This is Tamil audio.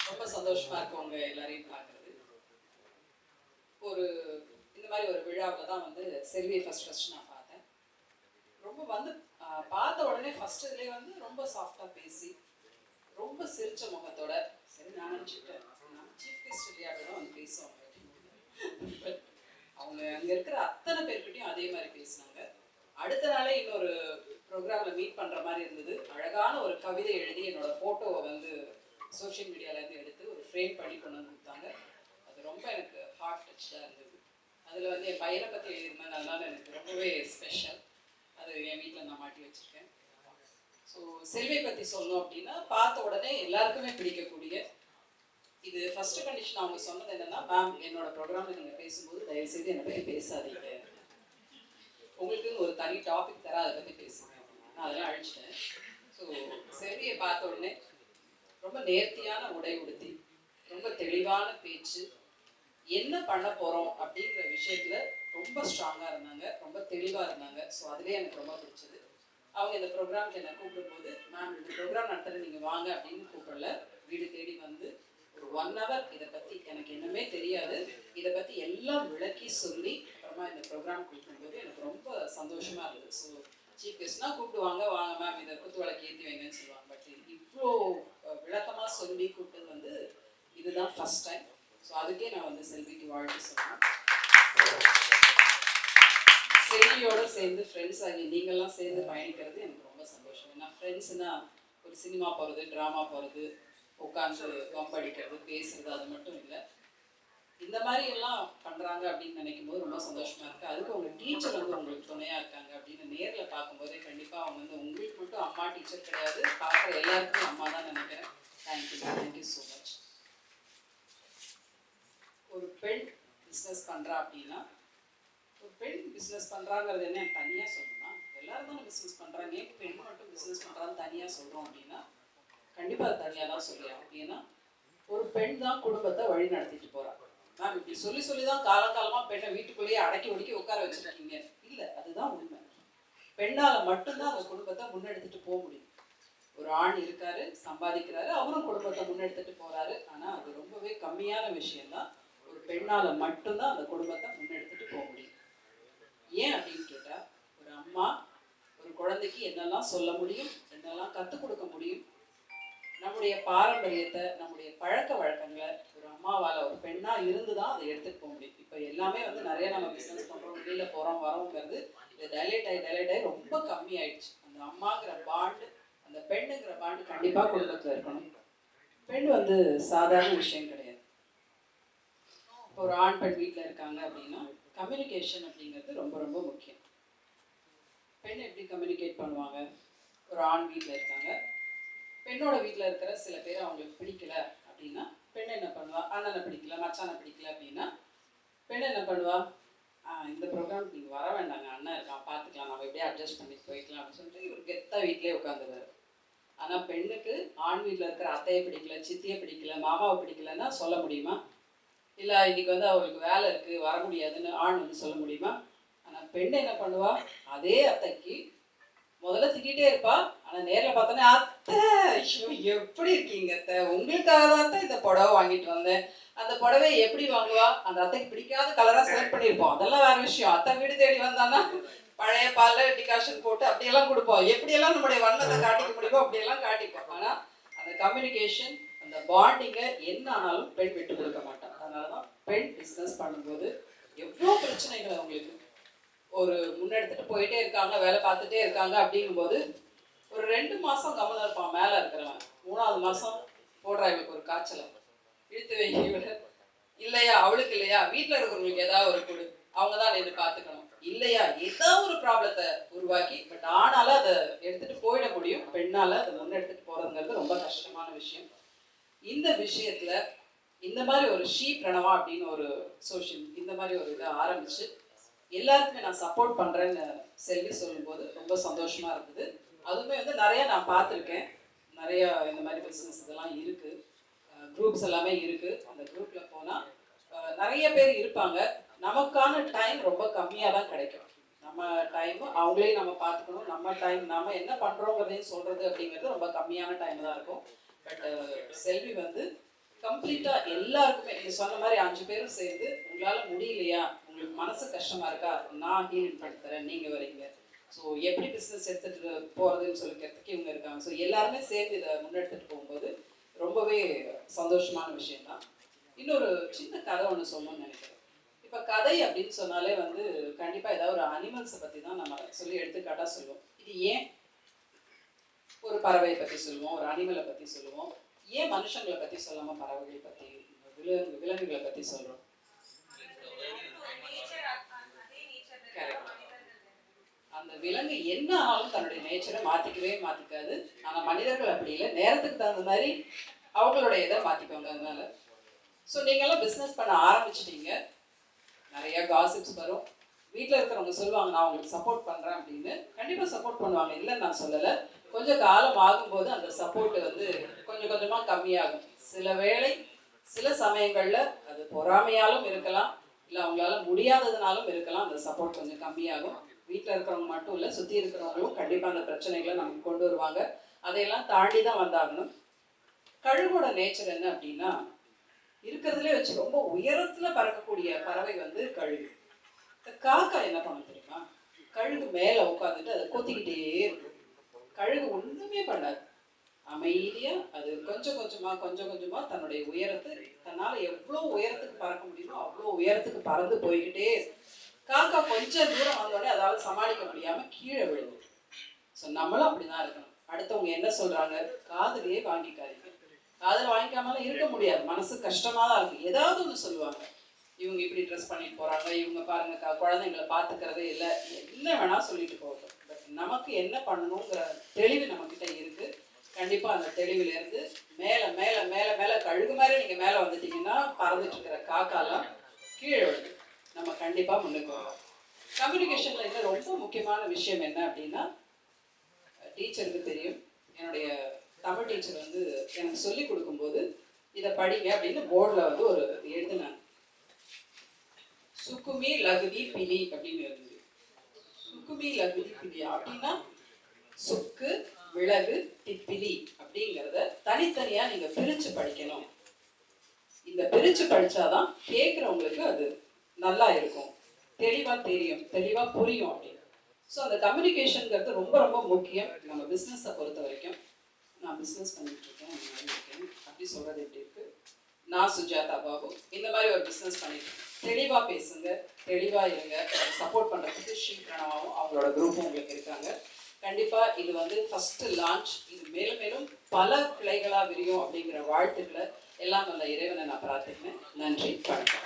ரொம்ப சந்தோஷமா இருக்கு உங்க எல்லாரையும் பார்க்கறது. ஒரு இந்த மாதிரி ஒரு விழாவில் தான் வந்து செல்வியை ஃபர்ஸ்ட் நான் பார்த்தேன். ரொம்ப வந்து பார்த்த உடனே ஃபர்ஸ்ட் இதுலேயே வந்து ரொம்ப சாஃப்டாக பேசி ரொம்ப சிரிச்ச முகத்தோட, சரி நான் நினச்சிக்கிட்டேன் நான் சீஃப் கெஸ்ட் இல்லையா தான் வந்து பேசுவாங்க. அவங்க அங்கே இருக்கிற அத்தனை பேர்கிட்டையும் அதே மாதிரி பேசினாங்க. அடுத்த நாளே இன்னொரு ப்ரோக்ராமில் மீட் பண்ணுற மாதிரி இருந்தது. அழகான ஒரு கவிதை எழுதி என்னோட ஃபோட்டோவை வந்து சோஷியல் மீடியாவிலேருந்து எடுத்து ஒரு ஃப்ரேம் பண்ணி கொண்டு வந்து கொடுத்தாங்க. அது ரொம்ப எனக்கு ஹார்ட் டச்சாக இருந்தது. அதில் வந்து என் பையனை பற்றி எழுதியிருந்தேன், அதனால எனக்கு ரொம்பவே ஸ்பெஷல். அது என் வீட்டில் நான் மாட்டி வச்சுருக்கேன். ஸோ செல்வியை பற்றி சொல்லணும் அப்படின்னா, பார்த்த உடனே எல்லாருக்குமே பிடிக்கக்கூடிய இது ஃபர்ஸ்ட் கண்டிஷன். அவங்க சொன்னது என்னன்னா, மேம் என்னோட ப்ரோக்ராமில் நீங்கள் பேசும்போது தயவுசெய்து என்னை பற்றி பேசாதீங்க, உங்களுக்கு ஒரு தனி டாபிக் தர அதை பற்றி பேசுங்க. நான் அதெல்லாம் அழிச்சிட்டேன். ஸோ செல்வியை பார்த்த உடனே ரொம்ப நேர்த்தியான உடை உடுத்தி ரொம்ப தெளிவான பேச்சு, என்ன பண்ண போகிறோம் அப்படிங்கிற விஷயத்தில் ரொம்ப ஸ்ட்ராங்காக இருந்தாங்க, ரொம்ப தெளிவாக இருந்தாங்க. ஸோ அதுலேயே எனக்கு ரொம்ப பிடிச்சது. அவங்க இந்த ப்ரோக்ராம்க்கு என்னை கூப்பிடும்போது, மேம் இந்த ப்ரோக்ராம் நடத்துகிற நீங்கள் வாங்க அப்படின்னு கூப்பிடல, வீடு தேடி வந்து ஒரு 1 hour இதை பற்றி எனக்கு என்னமே தெரியாது, இதை பற்றி எல்லாம் விளக்கி சொல்லி அப்புறமா இந்த ப்ரோக்ராம் கூப்பிடும்போது எனக்கு ரொம்ப சந்தோஷமாக இருந்தது. ஸோ சீஃப் கெஸ்ட்னா கூப்பிடுவாங்க, வாங்க மேம் இதை குத்து விளக்கு ஏற்றி வைங்கன்னு சொல்லுவாங்க. பட் இவ்வளோ விளக்கமாக சொல்லி கூப்பிட்டது வந்து இதுதான் ஃபர்ஸ்ட் டைம். ஸோ அதுக்கே நான் வந்து செல்விக்கு வாழ்த்து சொல்லுவேன். செல்வியோடு சேர்ந்து ஃப்ரெண்ட்ஸ் ஆகி நீங்கள்லாம் சேர்ந்து பயணிக்கிறது எனக்கு ரொம்ப சந்தோஷம். ஏன்னா ஃப்ரெண்ட்ஸ்னா ஒரு சினிமா போகிறது, ட்ராமா போகிறது, உட்காந்து வம்படிக்கிறது, பேசுறது, அது மட்டும் இல்லை. இந்த மாதிரி எல்லாம் பண்ணுறாங்க அப்படின்னு நினைக்கும் போது ரொம்ப சந்தோஷமாக இருக்குது. அதுக்கு உங்கள் டீச்சர் வந்து உங்களுக்கு துணையாக இருக்காங்க அப்படின்னு நேரில் பார்க்கும்போதே கண்டிப்பாக அவங்க வந்து உங்களுக்கு மட்டும் அம்மா டீச்சர் கிடையாது, பார்க்குற எல்லாருக்கும் அம்மா தான் நினைக்கிறேன். Thank you so much. ஒரு பெண் பிஸ்னஸ் பண்ணுறா அப்படின்னா, ஒரு பெண் பிஸ்னஸ் பண்ணுறாங்கிறது என்ன தனியாக சொல்லணும், எல்லாரும் தானே பிஸ்னஸ் பண்ணுறாங்க, ஏன் பெண் மட்டும் பிஸ்னஸ் பண்ணுறான்னு தனியாக சொல்கிறோம் அப்படின்னா கண்டிப்பாக அது தனியாக தான் சொல்லியாகும். ஏன்னா ஒரு பெண் தான் குடும்பத்தை வழி நடத்திட்டு போகிறாங்க. மேம் இப்படி சொல்லி சொல்லி தான் காலங்காலமாக பெண்ணை வீட்டுக்குள்ளேயே அடக்கி ஒடுக்கி உட்கார வச்சுருக்கீங்க. இல்லை, அதுதான் உண்மை. பெண்ணால் மட்டும்தான் அந்த குடும்பத்தை முன்னெடுத்துட்டு போக முடியும். ஒரு ஆண் இருக்காரு, சம்பாதிக்கிறாரு, அவரும் குடும்பத்தை முன்னெடுத்துட்டு போகிறாரு. ஆனால் அது ரொம்பவே கம்மியான விஷயம்தான். ஒரு பெண்ணால் மட்டும்தான் அந்த குடும்பத்தை முன்னெடுத்துட்டு போக முடியும். ஏன் அப்படின்னு கேட்டால், ஒரு அம்மா ஒரு குழந்தைக்கு என்னெல்லாம் சொல்ல முடியும், என்னெல்லாம் கற்றுக் கொடுக்க முடியும், நம்முடைய பாரம்பரியத்தை, நம்முடைய பழக்க வழக்கங்களை ஒரு அம்மாவால், ஒரு பெண்ணாக இருந்து தான் அதை எடுத்துகிட்டு போக முடியும். இப்போ எல்லாமே வந்து நிறைய நம்ம பிஸ்னஸ் பண்ணுறோம், வெளியில் போகிறோம் வரோங்கிறது இது டைலேட் ஆகி ரொம்ப கம்மி ஆயிடுச்சு. அந்த அம்மாங்கிற பாண்டு, அந்த பெண்ணுங்கிற பாண்டு கண்டிப்பாக குடும்பத்தில் இருக்கணும். பெண் வந்து சாதாரண விஷயம் கிடையாது. இப்போ ஒரு ஆண் பெண் வீட்டில் இருக்காங்க அப்படின்னா கம்யூனிகேஷன் அப்படிங்கிறது ரொம்ப ரொம்ப முக்கியம். பெண் எப்படி கம்யூனிகேட் பண்ணுவாங்க? ஒரு ஆண் வீட்டில் இருக்காங்க, பெண்ணோட வீட்டில் இருக்கிற சில பேர் அவங்களுக்கு பிடிக்கல அப்படின்னா பெண் என்ன பண்ணுவா? அண்ணனை பிடிக்கல, மச்சானை பிடிக்கல அப்படின்னா பெண் என்ன பண்ணுவா? இந்த ப்ரோக்ராம் நீங்கள் வர வேண்டாங்க, அண்ணன் இருக்கான், பார்த்துக்கலாம், நம்ம எப்படியே அட்ஜஸ்ட் பண்ணி போய்க்கலாம் அப்படின்னு சொல்லிட்டு இவர் கெத்தா வீட்டிலே உட்காந்துருவாரு. ஆனால் பெண்ணுக்கு ஆண் வீட்டில் இருக்கிற அத்தையை பிடிக்கல, சித்தியை பிடிக்கல, மாமாவை பிடிக்கலன்னா சொல்ல முடியுமா? இல்லை இன்னைக்கு வந்து அவருக்கு வேலை இருக்குது வர முடியாதுன்னு ஆண் வந்து சொல்ல முடியுமா? ஆனால் பெண் என்ன பண்ணுவா? அதே அத்தைக்கு முதல்ல திட்டிகிட்டே இருப்பா, ஆனால் நேரில் பார்த்தோன்னே அத்தை ஐயோ எப்படி இருக்கீங்க அத்தை, உங்களுக்காக தான் அத்தை இந்த புடவை வாங்கிட்டு வந்தேன். அந்த புடவை எப்படி வாங்குவா? அந்த அத்தைக்கு பிடிக்காத கலராக செலக்ட் பண்ணியிருப்போம், அதெல்லாம் வேறு விஷயம். அத்தை வீடு தேடி வந்தான்னா பழைய பாலில் டிகாஷன் போட்டு அப்படியெல்லாம் கொடுப்போம். எப்படியெல்லாம் நம்முடைய வண்ணத்தை காட்டிக்க முடியுமோ அப்படியெல்லாம் காட்டிப்போம். ஆனால் அந்த கம்யூனிகேஷன், அந்த பாண்டிங்கை என்ன ஆனாலும் பெண் விட்டு கொடுக்க மாட்டான். அதனால தான் பெண் பிஸ்னஸ் பண்ணும்போது எவ்வளோ பிரச்சனைகள் அவங்களுக்கு ஒரு முன்னெடுத்துட்டு போயிட்டே இருக்காங்க, வேலை பார்த்துட்டே இருக்காங்க. அப்படிங்கும்போது ஒரு 2 மாதம் கவனம் இருப்பான் மேலே இருக்கிறவன், 3ஆவது மாதம் போடுறா இவளுக்கு ஒரு காய்ச்சலை, இழுத்து வைக்க இல்லையா, அவளுக்கு இல்லையா, வீட்டில் இருக்கிறவங்களுக்கு ஏதாவது ஒரு கொடு, அவங்க தான் இது பார்த்துக்கணும் இல்லையா, ஏதாவது ஒரு ப்ராப்ளத்தை உருவாக்கி. பட் ஆனாலும் அதை எடுத்துகிட்டு போயிட முடியும். பெண்ணால் அதை முன்னெடுத்துட்டு போகிறதுங்கிறது ரொம்ப கஷ்டமான விஷயம். இந்த விஷயத்தில் இந்த மாதிரி ஒரு ஷீ பிரணவா அப்படின்னு ஒரு சோஷியல் இந்த மாதிரி ஒரு இதை ஆரம்பித்து எல்லாருக்குமே நான் சப்போர்ட் பண்ணுறேன்னு செல்வி சொல்லும்போது ரொம்ப சந்தோஷமாக இருந்தது. அதுவுமே வந்து நிறையா நான் பார்த்துருக்கேன், நிறையா இந்த மாதிரி பிஸ்னஸ் இதெல்லாம் இருக்குது, குரூப்ஸ் எல்லாமே இருக்குது. அந்த குரூப்பில் போனால் நிறைய பேர் இருப்பாங்க. நமக்கான டைம் ரொம்ப கம்மியாக தான் கிடைக்கும். நம்ம டைமு அவங்களையும் நம்ம பார்த்துக்கணும், நம்ம டைம் நம்ம என்ன பண்ணுறோங்கிறதையும் சொல்கிறது அப்படிங்கிறது ரொம்ப கம்மியான டைம் தான் இருக்கும். பட் செல்வி வந்து கம்ப்ளீட்டாக எல்லாருக்குமே நீங்க சொன்ன மாதிரி 5 பேரும் சேர்ந்து உங்களால் முடியலையா, உங்களுக்கு மனசு கஷ்டமாக இருக்கா, நான் ஹீல் பண்ணி தரேன், நீங்கள் வரீங்க. ஸோ எப்படி பிஸ்னஸ் எடுத்துகிட்டு போகிறதுன்னு சொல்லிக்கிறதுக்கு இவங்க இருக்காங்க. ஸோ எல்லாருமே சேர்ந்து இதை முன்னெடுத்துட்டு போகும்போது ரொம்பவே சந்தோஷமான விஷயம்தான். இன்னொரு சின்ன கதை ஒன்று சொல்லணும்னு நினைக்கிறேன். இப்போ கதை அப்படின்னு சொன்னாலே வந்து கண்டிப்பாக ஏதாவது ஒரு அனிமல்ஸை பற்றி தான் நம்ம சொல்லி எடுத்துக்காட்டாக சொல்லுவோம். இது ஏன் ஒரு பறவையை பற்றி சொல்லுவோம், ஒரு அனிமலை பற்றி சொல்லுவோம், ஏன் மனுஷங்களை பற்றி சொல்லாமல் பறவைகளை பற்றி விலங்குகளை பற்றி சொல்கிறோம்? அந்த விலங்கு என்ன ஆனாலும் தன்னுடைய நேச்சரை மாற்றிக்கவே மாற்றிக்காது. ஆனால் மனிதர்கள் அப்படி இல்லை, நேரத்துக்கு தகுந்த மாதிரி அவங்களுடைய இதை மாற்றிக்கோங்க. அதனால ஸோ நீங்கள்லாம் பிஸ்னஸ் பண்ண ஆரம்பிச்சிட்டீங்க, நிறைய காசிப்ஸ் வரும். வீட்டில் இருக்கிறவங்க சொல்லுவாங்க நான் உங்களுக்கு சப்போர்ட் பண்ணுறேன் அப்படின்னு. கண்டிப்பாக சப்போர்ட் பண்ணுவாங்க, இல்லைன்னு நான் சொல்லலை. கொஞ்சம் காலம் ஆகும்போது அந்த சப்போர்ட் வந்து கொஞ்சம் கொஞ்சமாக கம்மியாகும். சில வேளை சில சமயங்களில் அது பொறாமையாலும் இருக்கலாம், இல்லை அவங்களால முடியாததுனாலும் இருக்கலாம், அந்த சப்போர்ட் கொஞ்சம் கம்மியாகும். வீட்டில் இருக்கிறவங்க மட்டும் இல்லை, சுற்றி இருக்கிறவங்களும் கண்டிப்பாக அந்த பிரச்சனைகளை நமக்கு கொண்டு வருவாங்க. அதையெல்லாம் தாண்டி தான் வந்தாகணும். கழுகோட நேச்சர் என்ன அப்படின்னா, இருக்கிறதுலே வச்சு ரொம்ப உயரத்தில் பறக்கக்கூடிய பறவை வந்து கழுகு. காக்கா என்ன பண்ண தெரியுமா, கழுகு மேலே உட்காந்துட்டு அதை கொத்திக்கிட்டே இருக்கும். கழுகு ஒன்றுமே பண்ணாது, அமைதியாக அது கொஞ்சம் கொஞ்சமாக தன்னுடைய உயரத்தை தன்னால் எவ்வளோ உயரத்துக்கு பறக்க முடியுமோ அவ்வளோ உயரத்துக்கு பறந்து போய்கிட்டே. காக்கா கொஞ்சம் தூரம் வந்தோடனே அதால் சமாளிக்க முடியாமல் கீழே விழுது. ஸோ நம்மளும் அப்படி தான் இருக்கணும். அடுத்தவங்க என்ன சொல்கிறாங்க காதுலேயே வாங்கிக்காதீங்க. காதில் வாங்கிக்காமலாம் இருக்க முடியாது, மனசு கஷ்டமாக தான் இருக்குது. ஏதாவது ஒன்று சொல்லுவாங்க, இவங்க இப்படி ட்ரெஸ் பண்ணிட்டு போகிறாங்க, இவங்க பாருங்க குழந்தைங்களை பார்த்துக்கிறதே இல்லை, என்ன வேணால் சொல்லிட்டு போகட்டும். பட் நமக்கு என்ன பண்ணணுங்கிற தெளிவு நம்மக்கிட்ட இருக்குது. கண்டிப்பாக அந்த தெளிவிலேருந்து மேலே மேலே மேலே மேலே கழுகு மாதிரி நீங்கள் மேலே வந்துட்டீங்கன்னா பறந்துட்டு இருக்கிற காக்காலாம் கீழே விழுது. நம்ம கண்டிப்பாக முன்னுக்கு வரோம். கம்யூனிகேஷனில் இன்னும் ரொம்ப முக்கியமான விஷயம் என்ன அப்படின்னா, டீச்சருக்கு தெரியும், என்னுடைய தமிழ் டீச்சர் வந்து எனக்கு சொல்லி கொடுக்கும்போது இதை படிங்க அப்படின்னு போர்டில் வந்து ஒரு எழுதினாங்க. சுக்குமி லகுதி பிலி அப்படின்னு இருந்தது. சுக்குமி லகுதி பிலி அப்படின்னா சுக்கு விலகு திப்பிலி அப்படிங்கிறத தனித்தனியாக நீங்கள் பிரித்து படிக்கணும். இந்த பிரித்து படித்தாதான் கேட்குறவங்களுக்கு அது நல்லா இருக்கும், தெளிவாக தெரியும், தெளிவாக புரியும் அப்படின்னு. ஸோ அந்த கம்யூனிகேஷனுங்கிறது ரொம்ப ரொம்ப முக்கியம் நம்ம பிஸ்னஸை பொறுத்த வரைக்கும். நான் பிஸ்னஸ் பண்ணிகிட்ருக்கேன், இந்த மாதிரி இருக்கேன் அப்படி சொல்கிறது எப்படி இருக்குது. நான் சுஜாதா பாபு இந்த மாதிரி ஒரு பிஸ்னஸ் பண்ணிட்டுருக்கேன். தெளிவாக பேசுங்க, தெளிவாக இருங்க. சப்போர்ட் பண்ணுறதுக்கு ஸ்ரீ பிரணவாவும் அவங்களோட குரூப்பும் உங்களுக்கு இருக்காங்க. கண்டிப்பாக இது வந்து ஃபஸ்ட்டு லான்ச். இது மேலும் மேலும் பல கிளைகளாக விரியும் அப்படிங்கிற வாழ்த்துக்களை எல்லாம் நல்ல இறைவனை நான் பிரார்த்திக்கிறேன். நன்றி, வணக்கம்.